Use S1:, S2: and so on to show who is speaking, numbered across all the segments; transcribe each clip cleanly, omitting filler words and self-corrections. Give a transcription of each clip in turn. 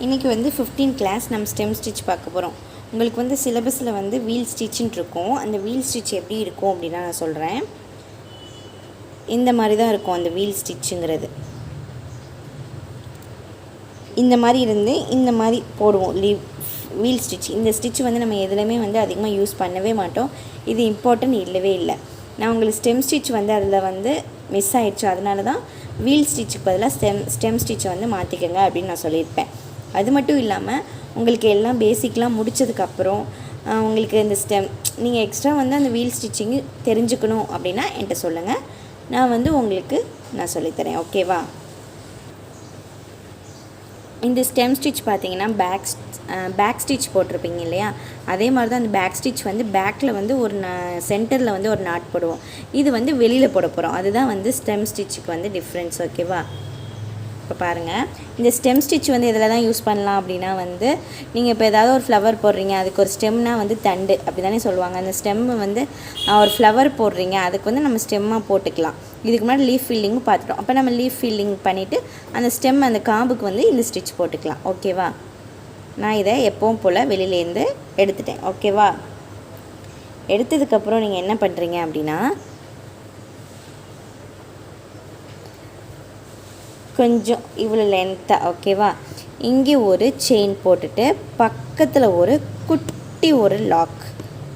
S1: இன்றைக்கி வந்து 15 கிளாஸ் நம்ம ஸ்டெம் ஸ்டிச் பார்க்க போகிறோம். உங்களுக்கு வந்து சிலபஸில் வந்து வீல் ஸ்டிச்சுன்னு இருக்கும். அந்த வீல் ஸ்டிச் எப்படி இருக்கும் அப்படின்னா நான் சொல்கிறேன். இந்த மாதிரி தான் இருக்கும் அந்த வீல் ஸ்டிச்சுங்கிறது. இந்த மாதிரி இருந்து இந்த மாதிரி போடுவோம் வீல் ஸ்டிச். இந்த ஸ்டிச் வந்து நம்ம எதுலையுமே வந்து அதிகமாக யூஸ் பண்ணவே மாட்டோம். இது இம்பார்ட்டன்ட் இல்லவே இல்லை. நான் உங்களுக்கு ஸ்டெம் ஸ்டிச் வந்து அதில் வந்து மிஸ் ஆகிடுச்சு, அதனால தான் வீல் ஸ்டிச்சுக்கு பதிலாக ஸ்டெம் ஸ்டிச்சை வந்து மாற்றிக்கங்க அப்படின்னு நான் சொல்லியிருப்பேன். அது மட்டும் இல்லாமல் உங்களுக்கு எல்லாம் பேசிக்லாம் முடித்ததுக்கப்புறம் உங்களுக்கு இந்த நீங்கள் எக்ஸ்ட்ரா வந்து அந்த வீல் ஸ்டிச்சிங்கு தெரிஞ்சுக்கணும் அப்படின்னா என்கிட்ட சொல்லுங்கள். நான் வந்து உங்களுக்கு நான் சொல்லித்தரேன். ஓகேவா? இந்த ஸ்டெம் ஸ்டிச் பார்த்தீங்கன்னா பேக் ஸ்டிச் போட்டிருப்பீங்க இல்லையா, அதே மாதிரி தான் அந்த பேக் ஸ்டிச் வந்து பேக்கில் வந்து ஒரு சென்டரில் வந்து ஒரு நாட் போடுவோம். இது வந்து வெளியில் போட போகிறோம். அதுதான் வந்து ஸ்டெம் ஸ்டிச்சுக்கு வந்து டிஃப்ரென்ஸ். ஓகேவா? இப்போ பாருங்கள், இந்த ஸ்டெம் ஸ்டிச் வந்து இதில் தான் யூஸ் பண்ணலாம் அப்படின்னா வந்து நீங்கள் இப்போ ஏதாவது ஒரு ஃப்ளவர் போடுறீங்க, அதுக்கு ஒரு ஸ்டெம்னால் வந்து தண்டு அப்படி தானே சொல்லுவாங்க. அந்த ஸ்டெம்மு வந்து ஒரு ஃப்ளவர் போடுறீங்க, அதுக்கு வந்து நம்ம ஸ்டெம்மாக போட்டுக்கலாம். இதுக்கு முன்னாடி லீஃப் ஃபில்லிங்கும் பார்த்துட்டோம். அப்போ நம்ம லீஃப் ஃபில்லிங் பண்ணிவிட்டு அந்த ஸ்டெம் அந்த காம்புக்கு வந்து இந்த ஸ்டிச் போட்டுக்கலாம். ஓகேவா? நான் இதை எப்பவும் போல் வெளியிலேருந்து எடுத்துட்டேன். ஓகேவா? எடுத்ததுக்கப்புறம் நீங்கள் என்ன பண்ணுறீங்க அப்படின்னா, கொஞ்சம் இவ்வளோ லென்த்தாக, ஓகேவா, இங்கே ஒரு செயின் போட்டுட்டு பக்கத்தில் ஒரு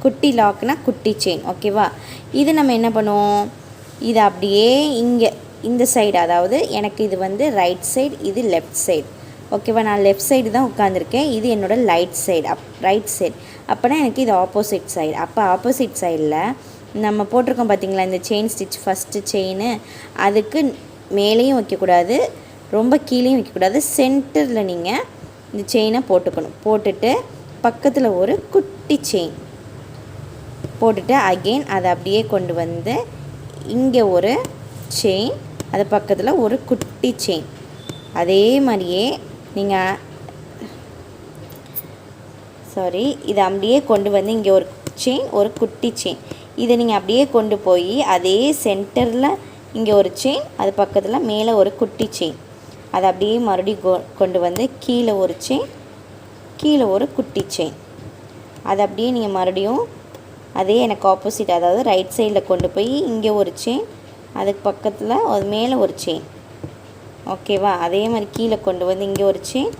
S1: குட்டி லாக்னா குட்டி செயின். ஓகேவா? இது நம்ம என்ன பண்ணுவோம், இது அப்படியே இங்கே இந்த சைடு, அதாவது எனக்கு இது வந்து ரைட் சைடு, இது லெஃப்ட் சைடு. ஓகேவா? நான் லெஃப்ட் சைடு தான் உட்காந்துருக்கேன், இது என்னோடய ரைட் சைடு. அப்போனா எனக்கு இது ஆப்போசிட் சைடு. அப்போ ஆப்போசிட் சைடில் நம்ம போட்டிருக்கோம் பார்த்தீங்களா இந்த செயின் ஸ்டிச், ஃபஸ்ட்டு செயின், அதுக்கு மேலேயும் வைக்கக்கூடாது, ரொம்ப கீழேயும் வைக்கக்கூடாது. சென்டரில் நீங்கள் இந்த செயினை போட்டுக்கணும். போட்டுட்டு பக்கத்தில் ஒரு குட்டி செயின் போட்டுட்டு அகெயின் அதை அப்படியே கொண்டு வந்து இங்கே ஒரு செயின், அது பக்கத்தில் ஒரு குட்டி செயின். அதே மாதிரியே நீங்கள் இதை அப்படியே கொண்டு வந்து இங்கே ஒரு செயின், ஒரு குட்டி செயின், இதை நீங்கள் அப்படியே கொண்டு போய் அதே சென்டரில் இங்கே ஒரு செயின், அது பக்கத்தில் மேலே ஒரு குட்டி செயின், அதை அப்படியே மறுபடியும் கொண்டு வந்து கீழே ஒரு செயின், கீழே ஒரு குட்டி செயின், அதை அப்படியே நீங்கள் மறுபடியும் அதே எனக்கு ஆப்போசிட், அதாவது ரைட் சைடில் கொண்டு போய் இங்கே ஒரு செயின், அதுக்கு பக்கத்தில் அது மேலே ஒரு செயின். ஓகேவா? அதே மாதிரி கீழே கொண்டு வந்து இங்கே ஒரு செயின்,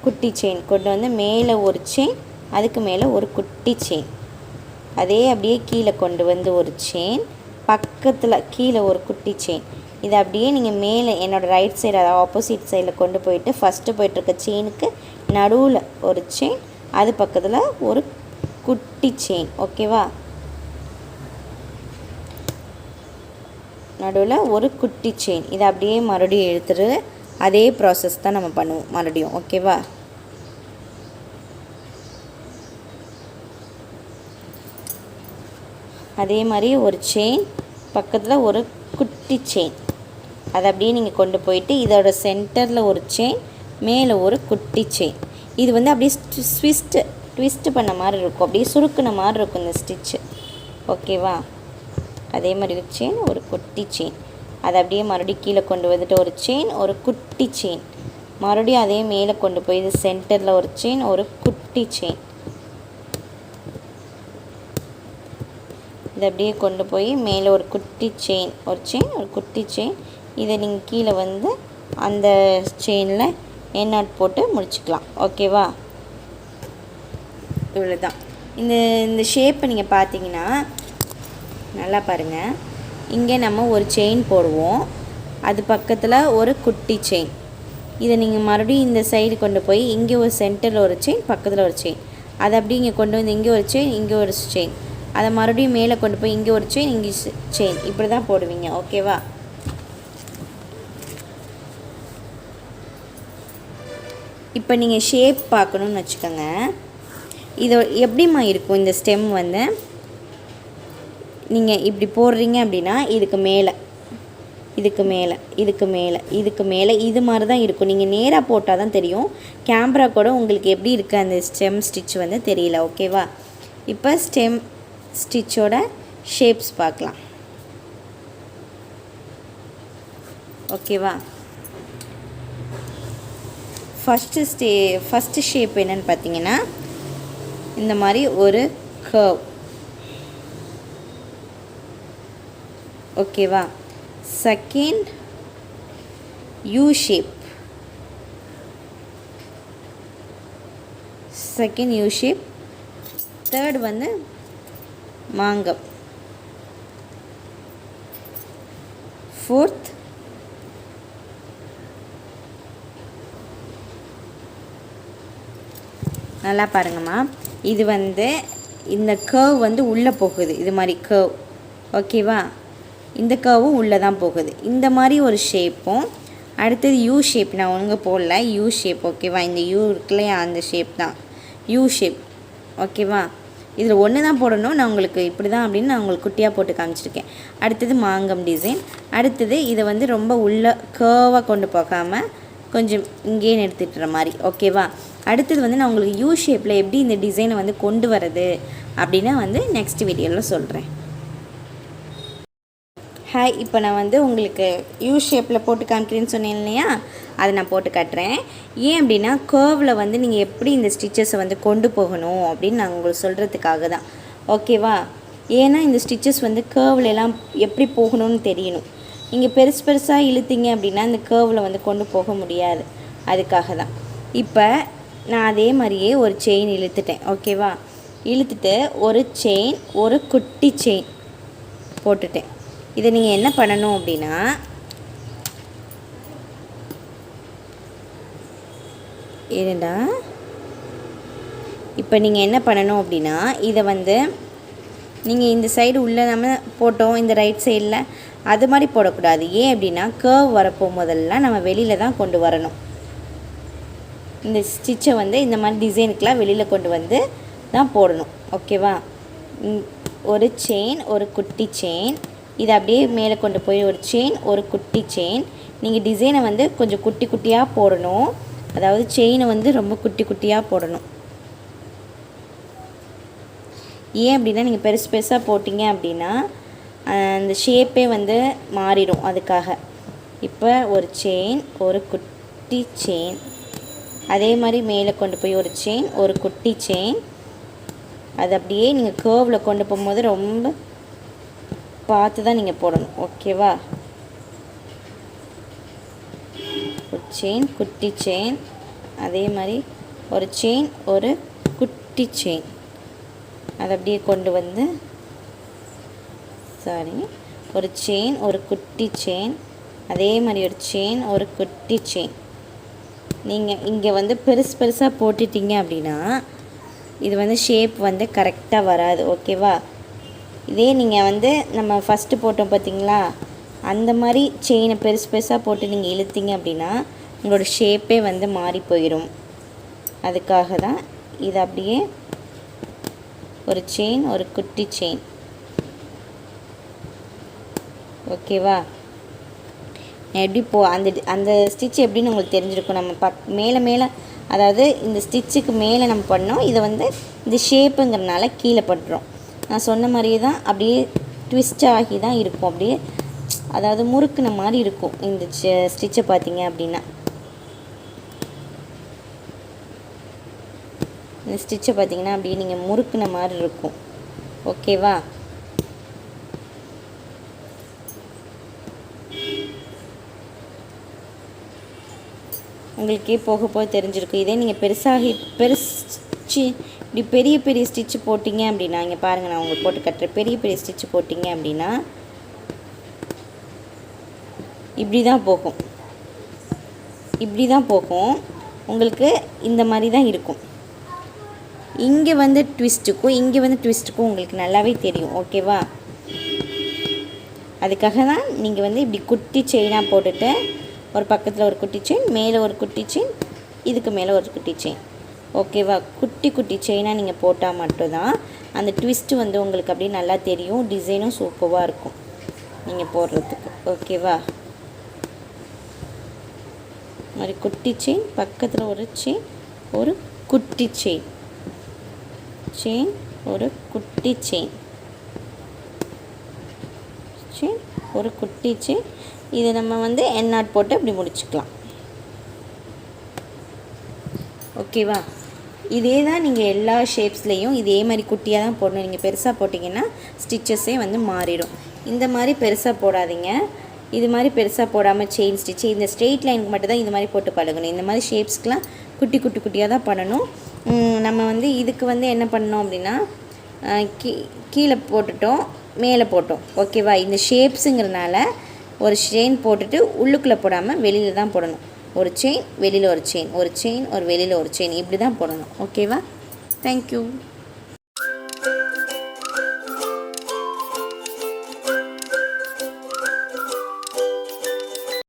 S1: குட்டி செயின், கொண்டு வந்து மேலே ஒரு செயின், அதுக்கு மேலே ஒரு குட்டி செயின், அதே அப்படியே கீழே கொண்டு வந்து ஒரு செயின், பக்கத்தில் கீழே ஒரு குட்டி செயின், இதை அப்படியே நீங்கள் மேலே என்னோடய ரைட் சைடு, அதாவது ஆப்போசிட் சைடில் கொண்டு போயிட்டு ஃபஸ்ட்டு போயிட்டுருக்க செயினுக்கு நடுவில் ஒரு செயின், அது பக்கத்தில் ஒரு குட்டி செயின். ஓகேவா? நடுவில் ஒரு குட்டி செயின், இதை அப்படியே மறுபடியும் எடுத்துட்டு அதே ப்ராசஸ் தான் நம்ம பண்ணுவோம் மறுபடியும். ஓகேவா? அதே மாதிரி ஒரு செயின், பக்கத்தில் ஒரு குட்டி செயின், அதை அப்படியே நீங்கள் கொண்டு போயிட்டு இதோட சென்டரில் ஒரு செயின், மேலே ஒரு குட்டி செயின். இது வந்து அப்படியே ட்விஸ்ட்டு பண்ண மாதிரி இருக்கும், அப்படியே சுருக்குன மாதிரி இருக்கும் இந்த ஸ்டிச்சு. ஓகேவா? அதே மாதிரி ஒரு செயின், ஒரு குட்டி செயின், அதை அப்படியே மறுபடியும் கீழே கொண்டு வந்துட்டு ஒரு செயின், ஒரு குட்டி செயின், மறுபடியும் அதே மேலே கொண்டு போய் இது சென்டரில் ஒரு செயின், ஒரு குட்டி செயின், இதை அப்படியே கொண்டு போய் மேலே ஒரு குட்டி செயின், ஒரு குட்டி செயின், இதை நீங்கள் கீழே வந்து அந்த செயினில் எண்ணாட் போட்டு முடிச்சுக்கலாம். ஓகேவா? இவ்வளோ தான். இந்த ஷேப்பை நீங்கள் பார்த்தீங்கன்னா நல்லா பாருங்கள். இங்கே நம்ம ஒரு செயின் போடுவோம், அது பக்கத்தில் ஒரு குட்டி செயின், இதை நீங்கள் மறுபடியும் இந்த சைடு கொண்டு போய் இங்கே ஒரு சென்டரில் ஒரு செயின், பக்கத்தில் ஒரு செயின், அதை அப்படியே இங்கே கொண்டு வந்து இங்கே ஒரு செயின், இங்கே ஒரு செயின், அதை மறுபடியும் மேலே கொண்டு போய் இங்கே ஒரு செயின், இங்கே செயின், இப்படி தான் போடுவீங்க. ஓகேவா? இப்போ நீங்கள் ஷேப் பார்க்கணுன்னு வச்சுக்கோங்க. இது எப்படிம்மா இருக்கும் இந்த ஸ்டெம் வந்து, நீங்கள் இப்படி போடுறீங்க அப்படின்னா இதுக்கு மேலே இது மாதிரி தான் இருக்கும். நீங்கள் நேராக போட்டால் தான் தெரியும். கேமரா கூட உங்களுக்கு எப்படி இருக்குது அந்த ஸ்டெம் ஸ்டிச் வந்து தெரியல. ஓகேவா? இப்போ ஸ்டெம் ஸ்டிச்சோட ஷேப்ஸ் பார்க்கலாம். ஓகேவா? ஃபஸ்ட்டு ஷேப் என்னென்னு பார்த்தீங்கன்னா இந்த மாதிரி ஒரு கர்வ். ஓகேவா? Second U shape. தேர்ட் வந்து மாங்கம். ஃபோர்த் நல்லா பாருங்கம்மா, இது வந்து இந்த கர்வ் வந்து உள்ளே போகுது, இது மாதிரி கர்வ். ஓகேவா? இந்த கர்வும் உள்ளே தான் போகுது. இந்த மாதிரி ஒரு ஷேப்பும், அடுத்தது யூ ஷேப். நான் ஒழுங்கு போடல, யூ ஷேப். ஓகேவா? இந்த யூ இருக்குல்லையா, அந்த ஷேப் தான் யூ ஷேப். ஓகேவா? இதில் ஒன்று தான் போடணும். நான் உங்களுக்கு இப்படி தான் அப்படின்னு நான் உங்களுக்கு குட்டியாக போட்டு காமிச்சிருக்கேன். அடுத்தது மாங்கம் டிசைன். அடுத்தது இதை வந்து ரொம்ப உள்ளே கர்வாக கொண்டு போகாமல் கொஞ்சம் இங்கேயே நிறுத்திட்டுற மாதிரி. ஓகேவா? அடுத்தது வந்து நான் உங்களுக்கு யூ ஷேப்பில் எப்படி இந்த டிசைனை வந்து கொண்டு வரது அப்படின்னா வந்து நெக்ஸ்ட் வீடியோவில் சொல்கிறேன். ஹாய், இப்போ நான் வந்து உங்களுக்கு யூ ஷேப்பில் போட்டு காமிக்கிறேன்னு சொன்னேன் இல்லையா, அதை நான் போட்டு காட்டுறேன். ஏன் அப்படின்னா கர்வில் வந்து நீங்கள் எப்படி இந்த ஸ்டிச்சஸை வந்து கொண்டு போகணும் அப்படின்னு நான் உங்களுக்கு சொல்கிறதுக்காக தான். ஓகேவா? ஏன்னா இந்த ஸ்டிச்சஸ் வந்து கர்வ்லெலாம் எப்படி போகணும்னு தெரியணும். நீங்கள் பெருசாக இழுத்தீங்க அப்படின்னா இந்த கர்வில் வந்து கொண்டு போக முடியாது. அதுக்காக தான். இப்போ நான் அதே மாதிரியே ஒரு செயின் இழுத்துட்டேன். ஓகேவா? இழுத்துட்டு ஒரு செயின், ஒரு குட்டி செயின் போட்டுட்டேன். இதை நீங்கள் என்ன பண்ணணும் அப்படின்னா, ஏண்டா இப்போ நீங்கள் என்ன பண்ணணும் அப்படின்னா, இதை வந்து நீங்கள் இந்த சைடு உள்ளே நம்ம போட்டோம், இந்த ரைட் சைடில் அது மாதிரி போடக்கூடாது. ஏன் அப்படின்னா கர்வ் வரப்போ முதல்ல நம்ம வெளியில் தான் கொண்டு வரணும். இந்த ஸ்டிச்சை வந்து இந்த மாதிரி டிசைனுக்கெலாம் வெளியில் கொண்டு வந்து தான் போடணும். ஓகேவா? ஒரு செயின், ஒரு குட்டி செயின், இதை அப்படியே மேலே கொண்டு போய் ஒரு செயின், ஒரு குட்டி செயின். நீங்கள் டிசைனை வந்து கொஞ்சம் குட்டி குட்டியாக போடணும். அதாவது செயினை வந்து ரொம்ப குட்டி குட்டியாக போடணும். ஏன் அப்படின்னா நீங்கள் பெருசாக போட்டிங்க அப்படின்னா அந்த ஷேப்பே வந்து மாறிடும். அதுக்காக இப்போ ஒரு செயின், ஒரு குட்டி செயின், அதே மாதிரி மேலே கொண்டு போய் ஒரு செயின், ஒரு குட்டி செயின். அது அப்படியே நீங்கள் கர்வில் கொண்டு போகும்போது ரொம்ப பார்த்து தான் நீங்கள் போடணும். ஓகேவா? ஒரு செயின், குட்டி செயின், அதே மாதிரி ஒரு செயின், ஒரு குட்டி செயின். அதை அப்படியே கொண்டு வந்து ஒரு செயின், ஒரு குட்டி செயின், அதே மாதிரி ஒரு செயின், ஒரு குட்டி செயின். நீங்கள் இங்கே வந்து பெருசாக போட்டுட்டிங்க அப்படின்னா இது வந்து ஷேப் வந்து கரெக்டாக வராது. ஓகேவா? இதே நீங்கள் வந்து நம்ம ஃபஸ்ட்டு போட்டோம் பார்த்தீங்களா, அந்த மாதிரி செயினை பெருசாக போட்டு நீங்கள் இழுத்தீங்க அப்படின்னா உங்களோட ஷேப்பே வந்து மாறி போயிடும். அதுக்காக தான் இது அப்படியே ஒரு செயின், ஒரு குட்டி செயின். ஓகேவா? எப்படி அந்த ஸ்டிச் எப்படின்னு உங்களுக்கு தெரிஞ்சிருக்கும். நம்ம மேலே அதாவது இந்த ஸ்டிச்சுக்கு மேலே நம்ம பண்ணோம், இதை வந்து இந்த ஷேப்புங்கிறனால கீழே பண்ணுறோம். நான் சொன்ன மாதிரியே தான் அப்படியே ட்விஸ்ட் ஆகி தான் இருக்கும். அப்படியே அதாவது முறுக்குன மாதிரி இருக்கும் இந்த ஸ்டிச்சை பார்த்தீங்க அப்படின்னா. இந்த ஸ்டிச்சை பார்த்தீங்கன்னா அப்படியே நீங்கள் முறுக்குன மாதிரி இருக்கும். ஓகேவா? உங்களுக்கே போக தெரிஞ்சிருக்கும். இதே நீங்கள் இப்படி பெரிய ஸ்டிச்சு போட்டிங்க அப்படின்னா, இங்கே பாருங்கள், நான் உங்களுக்கு போட்டு கட்டுறேன். பெரிய ஸ்டிச்சு போட்டிங்க அப்படின்னா இப்படி தான் போகும். உங்களுக்கு இந்த மாதிரி தான் இருக்கும். இங்கே வந்து ட்விஸ்ட்டுக்கும் உங்களுக்கு நல்லாவே தெரியும். ஓகேவா? அதுக்காக தான் நீங்கள் வந்து இப்படி குட்டி செயினாக போட்டுட்டு ஒரு பக்கத்தில் ஒரு குட்டி செயின், மேலே ஒரு குட்டி செயின், இதுக்கு மேலே ஒரு குட்டி செயின். ஓகேவா? குட்டி செயினாக நீங்கள் போட்டால் மட்டும்தான் அந்த ட்விஸ்ட்டு வந்து உங்களுக்கு அப்படியே நல்லா தெரியும். டிசைனும் சூப்பராக இருக்கும் நீங்கள் போடுறதுக்கு. ஓகேவா? மாதிரி குட்டி செயின், பக்கத்தில் ஒரு செயின், ஒரு குட்டி செயின், ஒரு குட்டி செயின், ஒரு குட்டி செயின். இதை நம்ம வந்து எண்ணாட் போட்டு இப்படி முடிச்சுக்கலாம். ஓகேவா? இதே தான் நீங்கள் எல்லா ஷேப்ஸ்லேயும் இதே மாதிரி குட்டியாக தான் போடணும். நீங்கள் பெருசாக போட்டிங்கன்னா ஸ்டிச்சஸே வந்து மாறிடும். இந்த மாதிரி பெருசாக போடாதீங்க. இது மாதிரி பெருசாக போடாமல் செயின் ஸ்டிச்சு இந்த ஸ்ட்ரெயிட் லைனுக்கு மட்டும் தான் இந்த மாதிரி போட்டு பழகணும். இந்த மாதிரி ஷேப்ஸ்க்கெலாம் குட்டி குட்டியாக தான் பண்ணணும். நம்ம வந்து இதுக்கு வந்து என்ன பண்ணோம் அப்படின்னா கீழே போட்டுட்டோம், மேலே போட்டோம். ஓகேவா? இந்த ஷேப்ஸுங்கிறதுனால ஒரு செயின் போட்டுட்டு உள்ளுக்குள்ளே போடாமல் வெளியில் தான் போடணும். ஒரு செயின் வெளியில் ஒரு செயின், ஒரு செயின் ஒரு வெளியில் ஒரு செயின், இப்படி தான் போடணும். ஓகேவா? தேங்க்யூ.